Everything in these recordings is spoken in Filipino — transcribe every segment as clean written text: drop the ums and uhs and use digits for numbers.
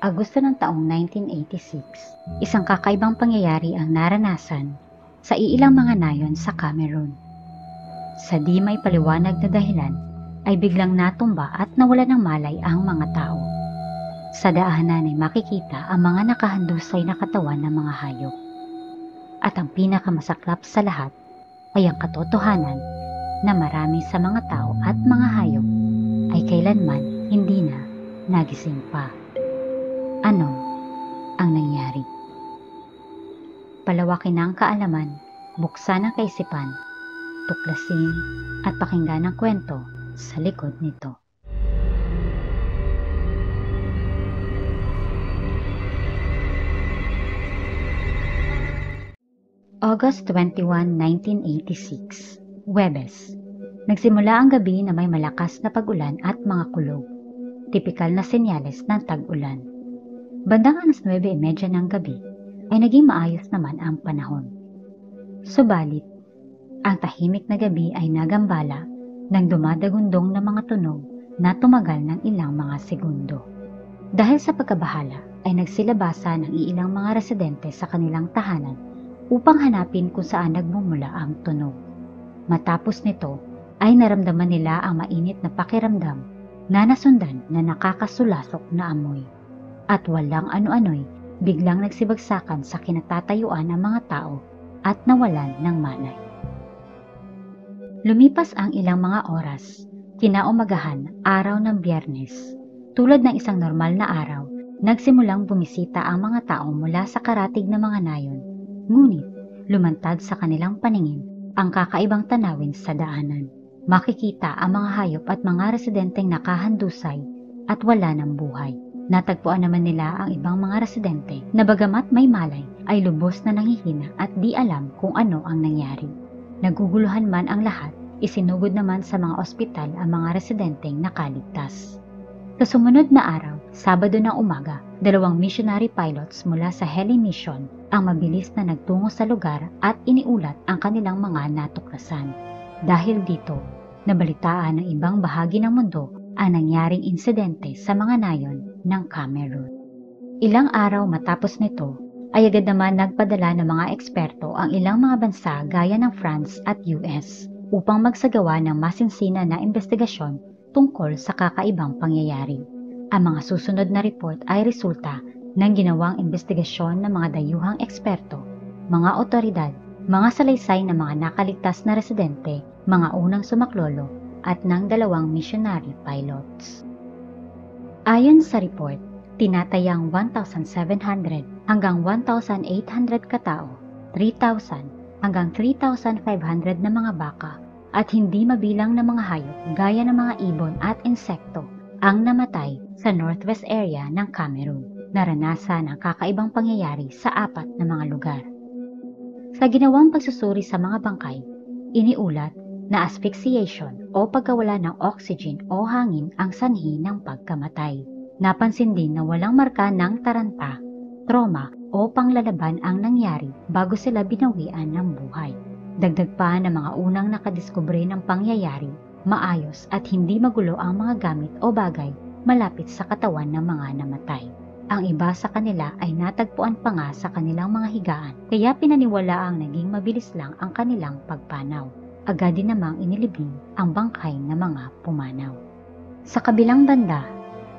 Agosto ng taong 1986, isang kakaibang pangyayari ang naranasan sa iilang mga nayon sa Cameroon. Sa di may paliwanag na dahilan, ay biglang natumba at nawala ng malay ang mga tao. Sa daanan ay makikita ang mga nakahandusay na katawan ng mga hayop. At ang pinakamasaklap sa lahat ay ang katotohanan na marami sa mga tao at mga hayop ay kailanman hindi na nagising pa. Ano ang nangyari? Palawakin ang kaalaman, buksan ang kaisipan, tuklasin at pakinggan ang kwento sa likod nito. August 21, 1986, Huwebes. Nagsimula ang gabi na may malakas na pag-ulan at mga kulog. Tipikal na senyales ng tag-ulan. Bandang alas 9:30 ng gabi ay naging maayos naman ang panahon. Subalit, ang tahimik na gabi ay nagambala ng dumadagundong na mga tunog na tumagal ng ilang mga segundo. Dahil sa pagkabahala ay nagsilabasa ng iilang mga residente sa kanilang tahanan upang hanapin kung saan nagmumula ang tunog. Matapos nito ay naramdaman nila ang mainit na pakiramdam na nasundan na nakakasulasok na amoy. At walang ano-ano'y biglang nagsibagsakan sa kinatatayuan ng mga tao at nawalan ng malay. Lumipas ang ilang mga oras, kinaumagahan araw ng Biyernes. Tulad ng isang normal na araw, nagsimulang bumisita ang mga tao mula sa karatig na mga nayon. Ngunit lumantad sa kanilang paningin ang kakaibang tanawin sa daanan. Makikita ang mga hayop at mga residenteng nakahandusay at wala ng buhay. Natagpuan naman nila ang ibang mga residente na bagamat may malay ay lubos na nanghihina at di alam kung ano ang nangyari. Naguguluhan man ang lahat, isinugod naman sa mga ospital ang mga residenteng nakaligtas. Sa sumunod na araw, Sabado ng umaga, 2 missionary pilots mula sa Heli Mission ang mabilis na nagtungo sa lugar at iniulat ang kanilang mga natuklasan. Dahil dito, nabalitaan ng ibang bahagi ng mundo ang nangyaring insidente sa mga nayon ng Cameroon. Ilang araw matapos nito, ay agad naman nagpadala ng mga eksperto ang ilang mga bansa gaya ng France at US upang magsagawa ng masinsinan na investigasyon tungkol sa kakaibang pangyayari. Ang mga susunod na report ay resulta ng ginawang investigasyon ng mga dayuhang eksperto, mga otoridad, mga salaysay ng mga nakaligtas na residente, mga unang sumaklolo, at ng 2 missionary pilots. Ayon sa report, tinatayang 1,700 hanggang 1,800 katao, 3,000 hanggang 3,500 na mga baka, at hindi mabilang na mga hayop gaya ng mga ibon at insekto ang namatay sa northwest area ng Cameroon. Naranasan ang kakaibang pangyayari sa 4 na mga lugar. Sa ginawang pagsusuri sa mga bangkay, iniulat na asphyxiation o pagkawala ng oxygen o hangin ang sanhi ng pagkamatay. Napansin din na walang marka ng taranta, trauma o panglalaban ang nangyari bago sila binawian ng buhay. Dagdag pa ng mga unang nakadiskubre ng pangyayari, maayos at hindi magulo ang mga gamit o bagay malapit sa katawan ng mga namatay. Ang iba sa kanila ay natagpuan pa nga sa kanilang mga higaan, kaya pinaniwalaang naging mabilis lang ang kanilang pagpanaw. Agad din namang inilibing ang bangkay ng mga pumanaw. Sa kabilang banda,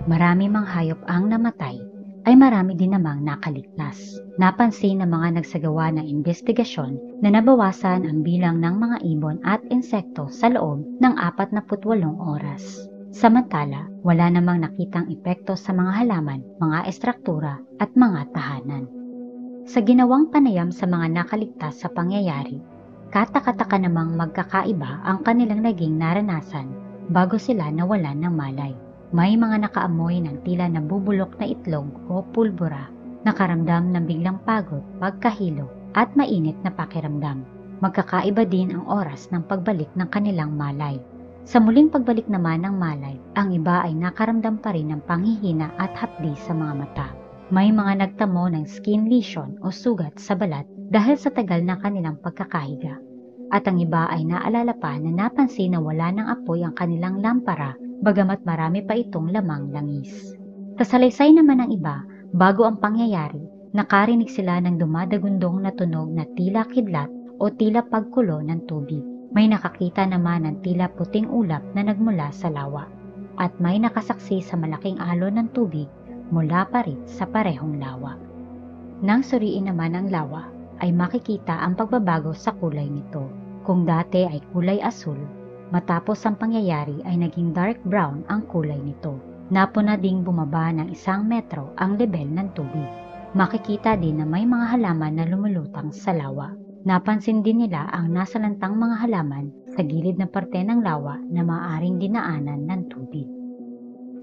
marami mang hayop ang namatay, ay marami din namang nakaligtas. Napansin ng mga nagsagawa ng investigasyon na nabawasan ang bilang ng mga ibon at insekto sa loob ng 48 oras. Samantala, wala namang nakitang epekto sa mga halaman, mga estruktura at mga tahanan. Sa ginawang panayam sa mga nakaligtas sa pangyayari, katakataka namang magkakaiba ang kanilang naging naranasan bago sila nawalan ng malay. May mga nakaamoy ng tila nabubulok na itlog o pulbura, nakaramdam ng biglang pagod, pagkahilo at mainit na pakiramdam. Magkakaiba din ang oras ng pagbalik ng kanilang malay. Sa muling pagbalik naman ng malay, ang iba ay nakaramdam pa rin ng panghihina at hapdi sa mga mata. May mga nagtamo ng skin lesion o sugat sa balat dahil sa tagal ng kanilang pagkakahiga. At ang iba ay naalala pa na napansin na wala ng apoy ang kanilang lampara bagamat marami pa itong lamang langis. Sa salaysay naman ng iba Bago ang pangyayari, nakarinig sila ng dumadagundong na tunog na tila kidlat o tila pagkulo ng tubig. May nakakita naman ng tila puting ulap na nagmula sa lawa. At may nakasaksi sa malaking alon ng tubig mula pa rin sa parehong lawa. Nang suriin naman ang lawa, ay makikita ang pagbabago sa kulay nito. Kung dati ay kulay asul, matapos ang pangyayari ay naging dark brown ang kulay nito. Napuna ding bumaba ng 1 metro ang lebel ng tubig. Makikita din na may mga halaman na lumulutang sa lawa. Napansin din nila ang nasalantang mga halaman sa gilid na parte ng lawa na maaaring dinaanan ng tubig.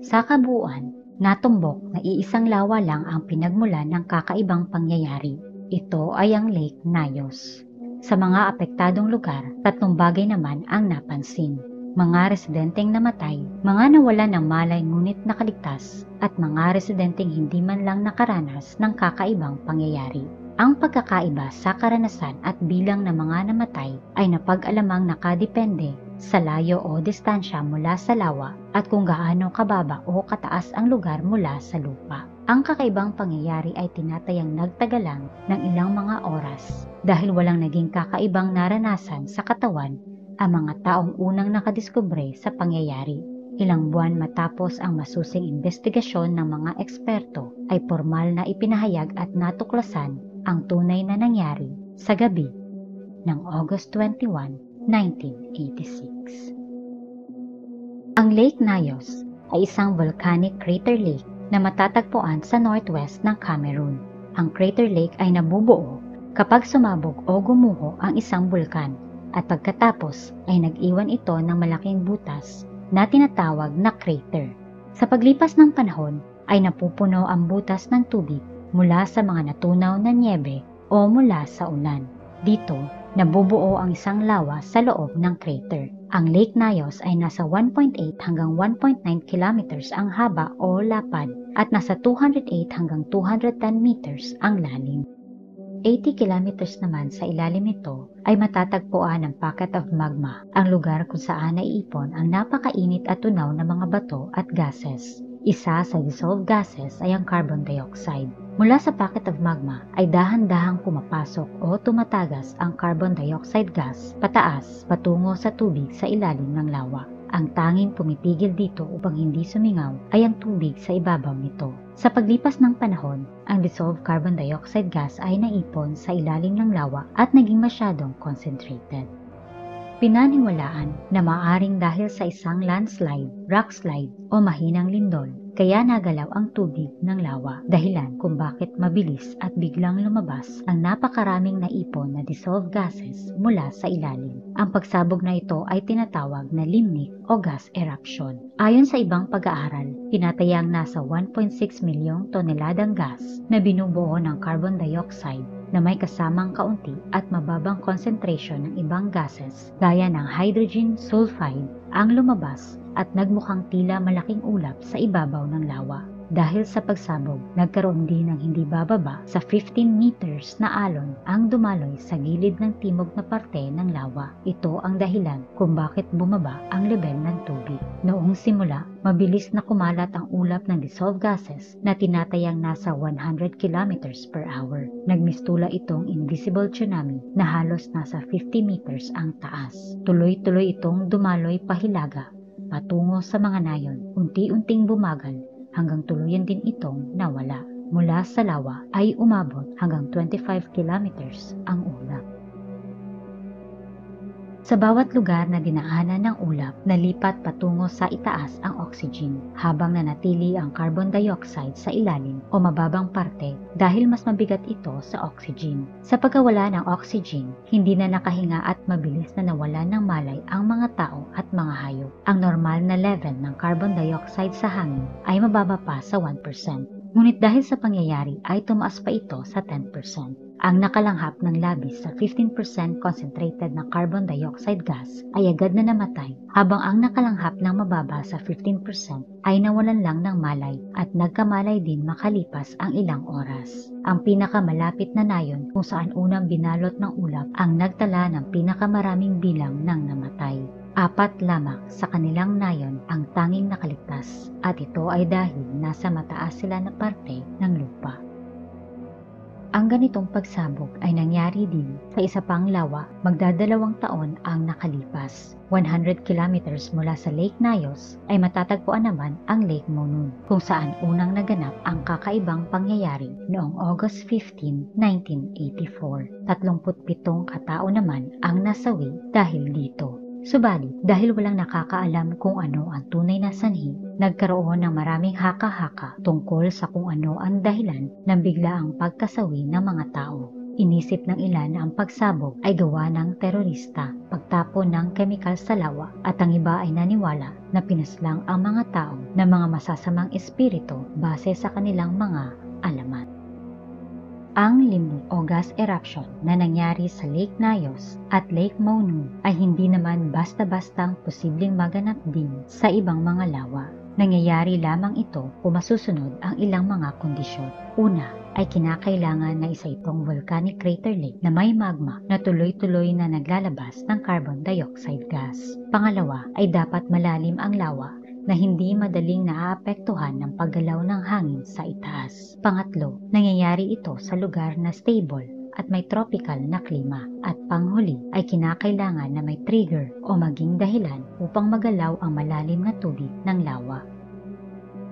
Sa kabuuan, natumbok na iisang lawa lang ang pinagmulan ng kakaibang pangyayari. Ito ay ang Lake Nyos. Sa mga apektadong lugar, 3 bagay naman ang napansin. Mga residenteng namatay, mga nawalan ng malay ngunit nakaligtas, at mga residenteng hindi man lang nakaranas ng kakaibang pangyayari. Ang pagkakaiba sa karanasan at bilang ng mga namatay ay napag-alamang nakadepende sa layo o distansya mula sa lawa at kung gaano kababa o kataas ang lugar mula sa lupa. Ang kakaibang pangyayari ay tinatayang nagtagalan ng ilang mga oras dahil walang naging kakaibang naranasan sa katawan ang mga taong unang nakadiskubre sa pangyayari. Ilang buwan matapos ang masusing investigasyon ng mga eksperto ay formal na ipinahayag at natuklasan ang tunay na nangyari sa gabi ng August 21, 1986. Ang Lake Nyos ay isang volcanic crater lake na matatagpuan sa northwest ng Cameroon. Ang crater lake ay nabubuo kapag sumabog o gumuho ang isang bulkan at pagkatapos ay nag-iwan ito ng malaking butas na tinatawag na crater. Sa paglipas ng panahon ay napupuno ang butas ng tubig mula sa mga natunaw na nyebe o mula sa ulan. Dito, nabubuo ang isang lawa sa loob ng crater. Ang Lake Nyos ay nasa 1.8 hanggang 1.9 kilometers ang haba o lapad at nasa 208 hanggang 210 meters ang lalim. 80 kilometers naman sa ilalim nito ay matatagpuan ang pocket of magma, ang lugar kung saan naiipon ang napakainit at tunaw na mga bato at gases. Isa sa dissolved gases ay ang carbon dioxide. Mula sa pocket of magma ay dahan-dahang pumapasok o tumatagas ang carbon dioxide gas pataas patungo sa tubig sa ilalim ng lawa. Ang tanging pumipigil dito upang hindi sumingaw ay ang tubig sa ibabaw nito. Sa paglipas ng panahon, ang dissolved carbon dioxide gas ay naipon sa ilalim ng lawa at naging masyadong concentrated. Pinaniwalaan na maaring dahil sa isang landslide, rockslide o mahinang lindol, kaya nagalaw ang tubig ng lawa, dahilan kung bakit mabilis at biglang lumabas ang napakaraming naipon na dissolved gases mula sa ilalim. Ang pagsabog na ito ay tinatawag na limnic o gas eruption. Ayon sa ibang pag-aaral, tinatayang nasa 1.6 milyong toneladang gas na binubuo ng carbon dioxide na may kasamang kaunti at mababang concentration ng ibang gases gaya ng hydrogen sulfide ang lumabas at nagmukhang tila malaking ulap sa ibabaw ng lawa. Dahil sa pagsabog, nagkaroon din ng hindi bababa sa 15 meters na alon ang dumaloy sa gilid ng timog na parte ng lawa. Ito ang dahilan kung bakit bumaba ang level ng tubig. Noong simula, mabilis na kumalat ang ulap ng dissolved gases na tinatayang nasa 100 kilometers per hour. Nagmistula itong invisible tsunami na halos nasa 50 meters ang taas. Tuloy-tuloy itong dumaloy pahilaga patungo sa mga nayon, unti-unting bumagal hanggang tuluyan din itong nawala. Mula sa lawa ay umabot hanggang 25 kilometers ang ulap. Sa bawat lugar na dinaanan ng ulap, nalipat patungo sa itaas ang oxygen, habang nanatili ang carbon dioxide sa ilalim o mababang parte dahil mas mabigat ito sa oxygen. Sa pagkawala ng oxygen, hindi na nakahinga at mabilis na nawalan ng malay ang mga tao at mga hayop. Ang normal na level ng carbon dioxide sa hangin ay mababa pa sa 1%. Ngunit dahil sa pangyayari ay tumaas pa ito sa 10%. Ang nakalanghap ng labis sa 15% concentrated na carbon dioxide gas ay agad na namatay, habang ang nakalanghap ng mababa sa 15% ay nawalan lang ng malay at nagkamalay din makalipas ang ilang oras. Ang pinakamalapit na nayon kung saan unang binalot ng ulap ang nagtala ng pinakamaraming bilang ng namatay. 4 lamang sa kanilang nayon ang tanging nakaligtas at ito ay dahil nasa mataas sila na parte ng lupa. Ang ganitong pagsabog ay nangyari din sa isa pang lawa magdadalawang taon ang nakalipas. 100 kilometers mula sa Lake Nyos ay matatagpuan naman ang Lake Monon kung saan unang naganap ang kakaibang pangyayari noong August 15, 1984. 37 katao naman ang nasawi dahil dito. Subalit, dahil walang nakakaalam kung ano ang tunay na sanhi, nagkaroon ng maraming haka-haka tungkol sa kung ano ang dahilan ng biglaang pagkasawi ng mga tao. Inisip ng ilan na ang pagsabog ay gawa ng terorista, pagtapon ng kemikal sa lawa, at ang iba ay naniwala na pinaslang ang mga tao ng mga masasamang espiritu base sa kanilang mga alamat. Ang limnik o gas eruption na nangyari sa Lake Nyos at Lake Monon ay hindi naman basta-bastang posibleng maganap din sa ibang mga lawa. Nangyayari lamang ito kung masusunod ang ilang mga kondisyon. Una ay kinakailangan na isa itong volcanic crater lake na may magma na tuloy-tuloy na naglalabas ng carbon dioxide gas. Pangalawa ay dapat malalim ang lawa na hindi madaling naaapektuhan ng paggalaw ng hangin sa itaas. Pangatlo, nangyayari ito sa lugar na stable at may tropical na klima. At panghuli ay kinakailangan na may trigger o maging dahilan upang magalaw ang malalim na tubig ng lawa.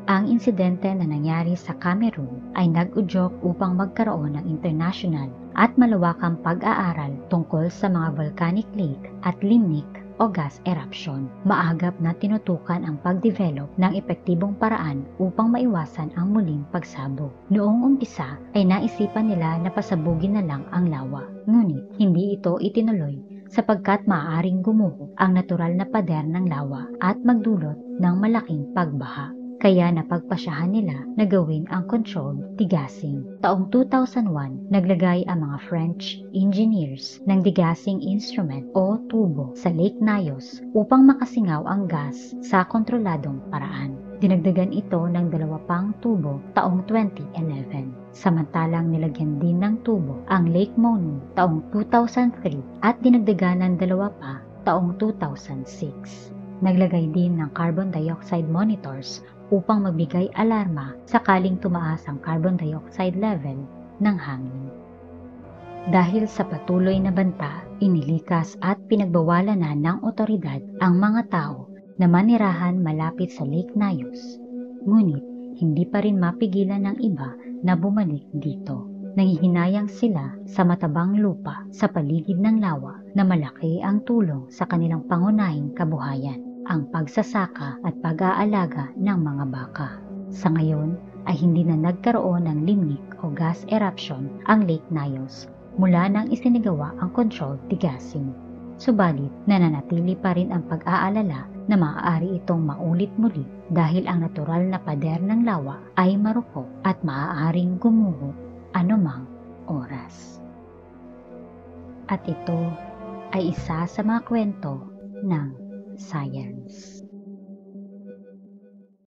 Ang insidente na nangyari sa Cameroon ay nag-udyok upang magkaroon ng international at malawakang pag-aaral tungkol sa mga volcanic lake at limnik o gas eruption. Maagap na tinutukan ang pag-develop ng epektibong paraan upang maiwasan ang muling pagsabog. Noong umpisa ay naisipan nila na pasabugin na lang ang lawa. Ngunit hindi ito itinuloy sapagkat maaaring gumuho ang natural na pader ng lawa at magdulot ng malaking pagbaha. Kaya napagpasyahan nila na gawin ang controlled degassing. Taong 2001, naglagay ang mga French engineers ng degassing instrument o tubo sa Lake Nyos upang makasingaw ang gas sa kontroladong paraan. Dinagdagan ito ng 2 pang tubo taong 2011. Samantalang nilagyan din ng tubo ang Lake Monon taong 2003 at dinagdagan ng 2 pa taong 2006. Naglagay din ng carbon dioxide monitors upang magbigay alarma sakaling tumaas ang carbon dioxide level ng hangin. Dahil sa patuloy na banta, inilikas at pinagbawalan na ng otoridad ang mga tao na manirahan malapit sa Lake Nyos. Ngunit hindi pa rin mapigilan ng iba na bumalik dito. Nanghihinayang sila sa matabang lupa sa paligid ng lawa na malaki ang tulong sa kanilang pangunahing kabuhayan, ang pagsasaka at pag-aalaga ng mga baka. Sa ngayon ay hindi na nagkaroon ng limnik o gas eruption ang Lake Nyos mula nang isinigawa ang controlled degassing. Subalit, nananatili pa rin ang pag-aalala na maaari itong maulit muli dahil ang natural na pader ng lawa ay marupok at maaaring gumuho anumang oras. At ito ay isa sa mga kwento ng science.